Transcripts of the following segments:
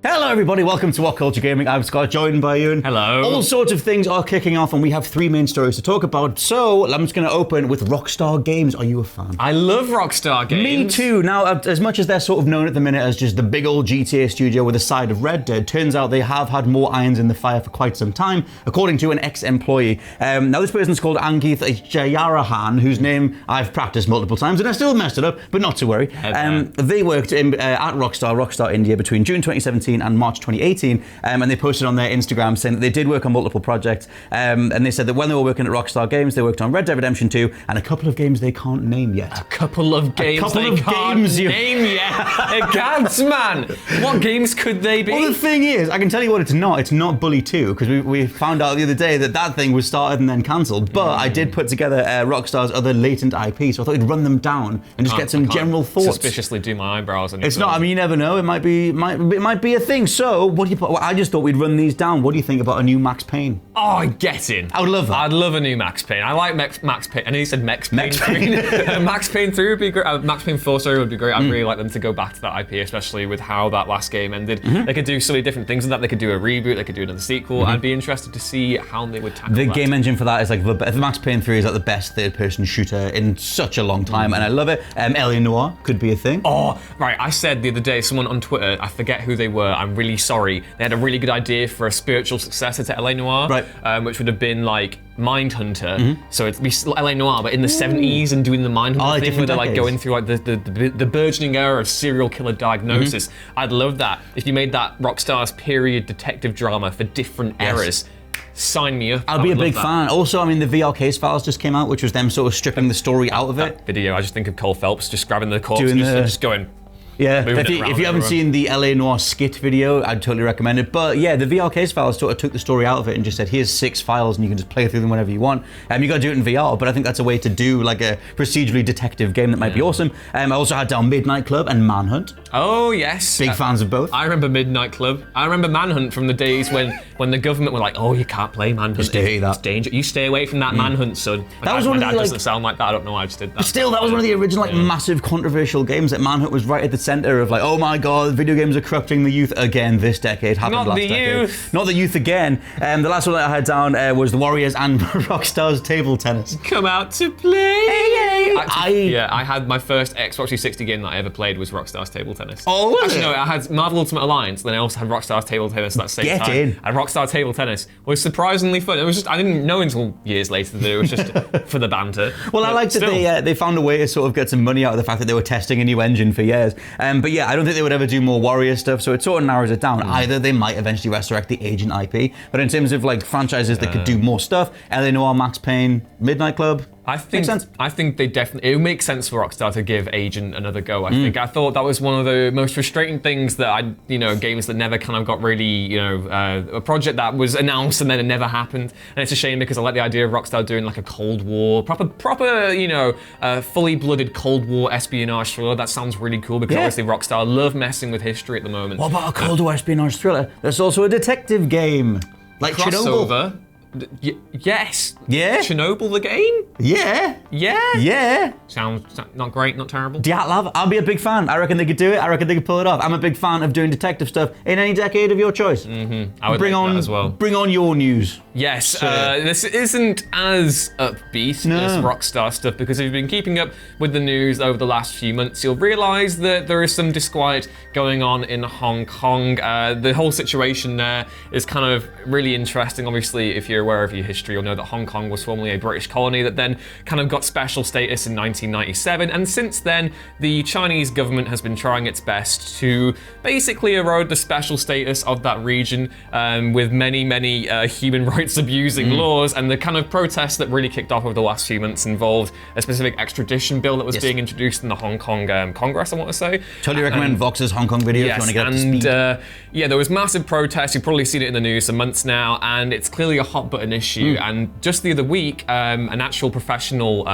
Hello everybody, welcome to WhatCulture Gaming. I'm Scott, joined by Ewan. Hello. All sorts of things are kicking off and we have three main stories to talk about. So, I'm just going to open with Rockstar Games. Are you a fan? I love Rockstar Games. Me too. Now, as much as they're sort of known at the minute as just the big old GTA studio with a side of Red Dead, turns out they have had more irons in the fire for quite some time, according to an ex-employee. Now, this person's called Ankith Jayarahan, whose name I've practiced multiple times and I still messed it up, but not to worry. They worked at Rockstar India between June 2017 and March 2018, and they posted on their Instagram saying that they did work on multiple projects, and they said that when they were working at Rockstar Games, they worked on Red Dead Redemption 2 and a couple of games they can't name yet. A couple of games they can't name yet. Gads, man. What games could they be? Well, the thing is, I can tell you what it's not. It's not Bully 2, because we found out the other day that thing was started and then cancelled. But I did put together Rockstar's other latent IP, so I thought we'd run them down and just get some general thoughts. Suspiciously do my eyebrows. It's not. I mean, you never know. It might be a thing. So, what do you? I just thought we'd run these down. What do you think about a new Max Payne? Oh, get in. I would love that. I'd love a new Max Payne. I like Max Payne. I know you said Max Payne. Max Payne 3 would be great. Max Payne 4, sorry, would be great. I'd really like them to go back to that IP, especially with how that last game ended. They could do so many different things with that. They could do a reboot. They could do another sequel. I'd be interested to see how they would tackle that. The game engine for that is like the Max Payne 3 is like the best third-person shooter in such a long time, and I love it. LA Noire could be a thing. Oh, right. I said the other day, someone on Twitter, I forget who they were, I'm really sorry, they had a really good idea for a spiritual successor to LA Noire, right. Which would have been like Mindhunter. So it'd be LA Noire, but in the 70s and doing the Mindhunter thing where they're like going through like the burgeoning era of serial killer diagnosis. I'd love that. If you made that Rockstar's period detective drama for different eras, sign me up. I'll be a big fan. Also, I mean, the VR Case Files just came out, which was them sort of stripping the story out of it. Video, I just think of Cole Phelps just grabbing the corpse and just going... Yeah, if you haven't seen the LA Noire skit video, I'd totally recommend it. But yeah, the VR Case Files sort of took the story out of it and just said, here's 6 files and you can just play through them whenever you want. You got to do it in VR, but I think that's a way to do like a procedurally detective game that might be awesome. I also had down Midnight Club and Manhunt. Oh, yes. Big fans of both. I remember Midnight Club. I remember Manhunt from the days when the government were like, oh, you can't play Manhunt. It's dangerous. You stay away from that Manhunt, son. My dad doesn't sound like that. I don't know why I just did that. But still, that was one of the original massive controversial games that Manhunt was right at the center of like, oh my God, video games are corrupting the youth again this decade. Happened last decade. Not the youth again. The last one that I had down was the Warriors and Rockstar's table tennis. Come out to play. Hey. I had my first Xbox 360 game that I ever played was Rockstar's table tennis. Oh, was Actually, no, I had Marvel Ultimate Alliance, then I also had Rockstar's table tennis at that same time. In. And Rockstar table tennis was surprisingly fun. It was just, I didn't know until years later that it was just for the banter. Well, I liked that they found a way to sort of get some money out of the fact that they were testing a new engine for years. But yeah, I don't think they would ever do more Warrior stuff, so it sort of narrows it down. Either they might eventually resurrect the Agent IP, but in terms of like franchises that could do more stuff, LA Noire, Max Payne, Midnight Club, makes sense. I think they definitely, it would make sense for Rockstar to give Agent another go. I thought that was one of the most frustrating things that games that never kind of got really, a project that was announced and then it never happened. And it's a shame because I like the idea of Rockstar doing like a Cold War, proper, fully blooded Cold War espionage thriller. That sounds really cool because obviously Rockstar love messing with history at the moment. What about a Cold War espionage thriller? There's also a detective game. Like crossover. Chernobyl. Yes. Yeah. Chernobyl the game? Yeah. Yeah. Yeah. Sounds not great, not terrible. Dyatlov, I'll be a big fan. I reckon they could do it. I reckon they could pull it off. I'm a big fan of doing detective stuff in any decade of your choice. I would bring on that as well. Bring on your news. Yes, this isn't as upbeat as Rockstar stuff because if you've been keeping up with the news over the last few months, you'll realise that there is some disquiet going on in Hong Kong. The whole situation there is kind of really interesting. Obviously, if you're aware of your history, you'll know that Hong Kong was formerly a British colony that then kind of got special status in 1997, and since then, the Chinese government has been trying its best to basically erode the special status of that region with many human rights abusing laws, and the kind of protests that really kicked off over the last few months involved a specific extradition bill that was being introduced in the Hong Kong Congress, I want to say. Totally recommend Vox's Hong Kong video if you want to get up to speed. There was massive protests. You've probably seen it in the news for months now, and it's clearly a hot button issue. And just the other week, an actual professional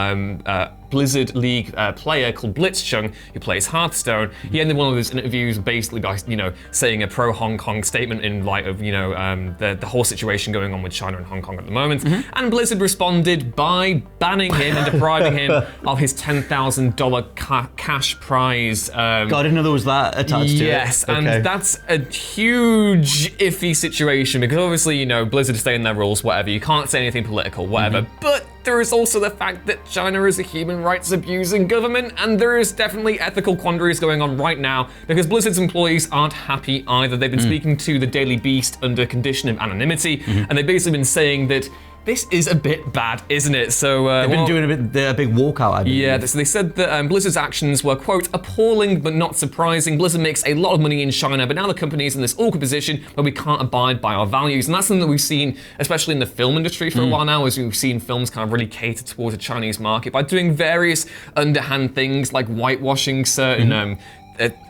Blizzard League player called Blitzchung, who plays Hearthstone. He ended one of his interviews basically by, saying a pro-Hong Kong statement in light of, the whole situation going on with China and Hong Kong at the moment. And Blizzard responded by banning him and depriving him of his $10,000 cash prize. God, I didn't know there was that attached to it. Yes, and that's a huge iffy situation because obviously, Blizzard is staying their rules, whatever. You can't say anything political, whatever. But there is also the fact that China is a human rights abusing government, and there is definitely ethical quandaries going on right now because Blizzard's employees aren't happy either. They've been speaking to the Daily Beast under condition of anonymity, and they've basically been saying that this is a bit bad, isn't it? So they've been doing a big walkout, I believe. Yeah, so they said that Blizzard's actions were, quote, appalling but not surprising. Blizzard makes a lot of money in China, but now the company is in this awkward position where we can't abide by our values. And that's something that we've seen, especially in the film industry for a while now, as we've seen films kind of really cater towards the Chinese market by doing various underhand things like whitewashing certain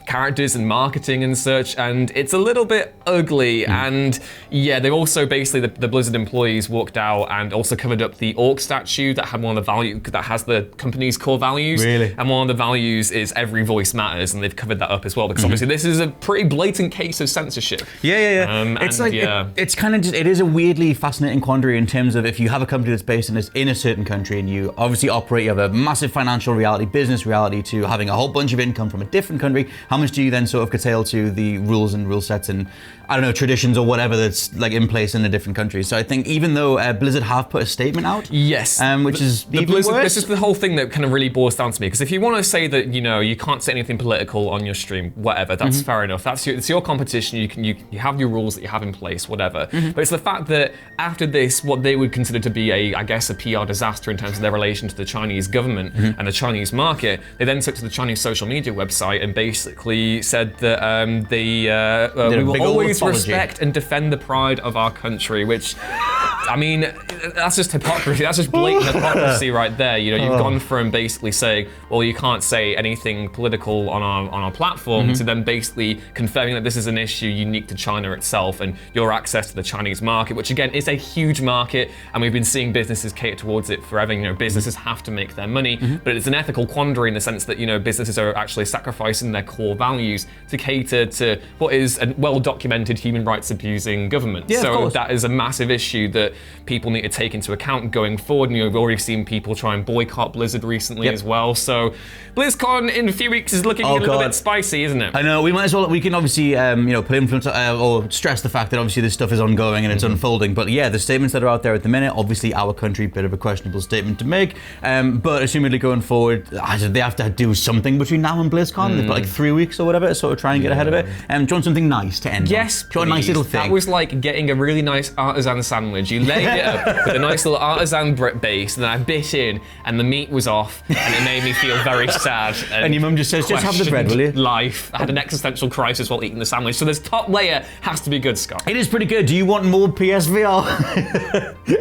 characters and marketing and such, and it's a little bit ugly. And yeah, they also basically the Blizzard employees walked out and also covered up the orc statue that had one of the value that has the company's core values. Really? And one of the values is every voice matters, and they've covered that up as well because obviously this is a pretty blatant case of censorship. Yeah. It's like it's kind of just, it is a weirdly fascinating quandary in terms of if you have a company that's based in a certain country and you obviously operate, you have a massive financial reality, business reality, to having a whole bunch of income from a different country. How much do you then sort of curtail to the rules and rule sets and, I don't know, traditions or whatever that's like in place in a different country? So I think even though Blizzard have put a statement out, yes, which is the even Blizzard, worse. this is the whole thing that kind of really boils down to me. Because if you want to say that you can't say anything political on your stream, whatever, that's fair enough. It's your competition. You have your rules that you have in place, whatever. But it's the fact that after this, what they would consider to be a PR disaster in terms of their relation to the Chinese government and the Chinese market, they then took to the Chinese social media website and basically said that we will always respect and defend the pride of our country, which, I mean, that's just hypocrisy. That's just blatant hypocrisy right there. You've gone from basically saying, well, you can't say anything political on our platform to then basically confirming that this is an issue unique to China itself and your access to the Chinese market, which again is a huge market, and we've been seeing businesses cater towards it forever. Businesses have to make their money, but it's an ethical quandary in the sense that businesses are actually sacrificing their core values to cater to what is a well-documented human rights abusing government. Yeah, so that is a massive issue that people need to take into account going forward. And we've already seen people try and boycott Blizzard recently as well. So BlizzCon in a few weeks is looking a little bit spicy, isn't it? I know. We might as well. We can obviously, put influence or stress the fact that obviously this stuff is ongoing and it's unfolding. But yeah, the statements that are out there at the minute, obviously our country, bit of a questionable statement to make. But assumedly going forward, they have to do something between now and BlizzCon. They've got like 3 weeks or whatever to sort of try and get ahead of it. Do you want something nice to end? Yes, on? Do you want a nice little thing? That was like getting a really nice artisan sandwich. You laid it up with a nice little artisan base, and then I bit in, and the meat was off, and it made me feel very sad. And your mum just says, just have the bread, will you? Life. I had an existential crisis while eating the sandwich. So this top layer has to be good, Scott. It is pretty good. Do you want more PSVR?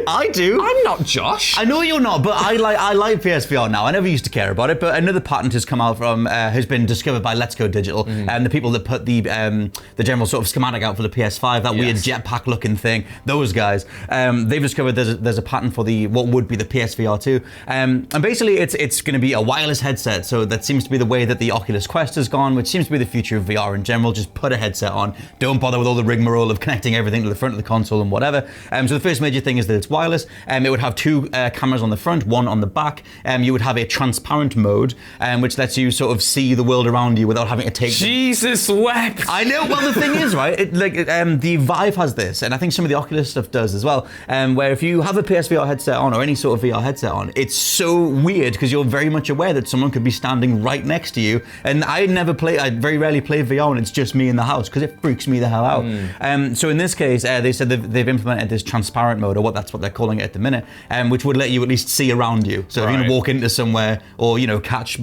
I do. I'm not Josh. I know you're not, but I like PSVR now. I never used to care about it, but another patent has come out from has been discovered by Let's Go Digital, and the people that put the general sort of schematic out for the PS5, that weird jetpack looking thing. Those guys, they've discovered there's a patent for what would be the PSVR 2, and basically it's going to be a wireless headset. So that seems to be the way that the Oculus Quest has gone, which seems to be the future of VR in general. Just put a headset on. Don't bother with all the rigmarole of connecting everything to the front of the console and whatever. So the first major thing is that it's wireless. It would have two cameras on the front, one on the back. You would have a transparent mode, which lets you sort of see the world around you without having to take. Jesus wept. I know. Well, the thing is, right? The Vive has this, and I think some of the Oculus stuff does as well. Where if you have a PSVR headset on or any sort of VR headset on, it's so weird because you're very much aware that someone could be standing right next to you. And I very rarely play VR when it's just me in the house because it freaks me the hell out. So in this case, they said they've implemented this transparent mode, or that's what they're calling it at the minute, which would let you at least see around you. So if you walk into somewhere or catch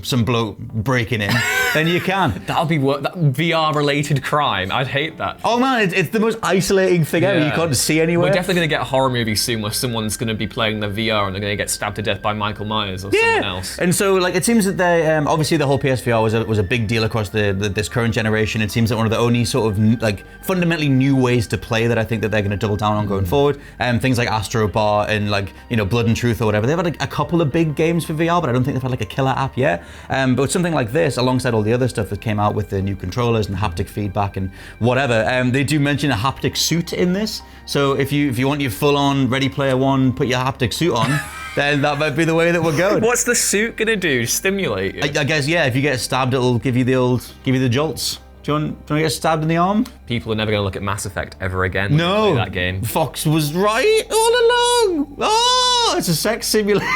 some bloke breaking in, then you can. That'll be that VR-related crime. I'd hate that. Oh man, it's the most isolating thing ever. You can't see anywhere. We're definitely going to get a horror movie soon where someone's going to be playing the VR and they're going to get stabbed to death by Michael Myers or someone else. And so, like, it seems that they obviously the whole PSVR was a big deal across this current generation. It seems that one of the only sort of like fundamentally new ways to play that I think that they're going to double down on going forward. Things like Astro Bar and like Blood and Truth or whatever. They've had a couple of big games for VR, but I don't think they've had like a killer app yet. But something like this, alongside all the other stuff that came out with the new controllers and haptic feedback and whatever, they do mention a haptic suit in this. So if you want your full-on Ready Player One, put your haptic suit on, then that might be the way that we're going. What's the suit gonna do? Stimulate you? I guess, yeah, if you get stabbed, it'll give you the jolts. Do you want to get stabbed in the arm? People are never going to look at Mass Effect ever again. No. When they play that game. Fox was right all along. Oh, it's a sex simulator.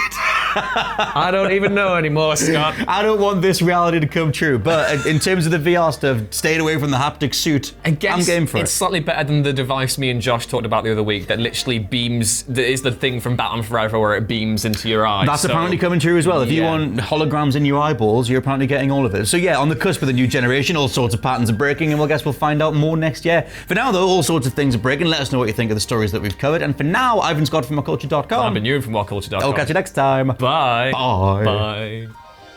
I don't even know anymore, Scott. I don't want this reality to come true. But in terms of the VR stuff, staying away from the haptic suit. I guess I'm game for it's slightly better than the device me and Josh talked about the other week that literally beams. That is the thing from Batman Forever where it beams into your eyes. That's apparently coming true as well. If you want holograms in your eyeballs, you're apparently getting all of it. So yeah, on the cusp of the new generation, all sorts of patterns are breaking, and we'll find out more next year. For now, though, all sorts of things are breaking. Let us know what you think of the stories that we've covered. And for now, I've been Scott from WhatCulture.com. I've been Ewan from WhatCulture.com. I'll catch you next time. Bye. Bye. Bye.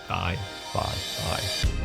Bye. Bye. Bye.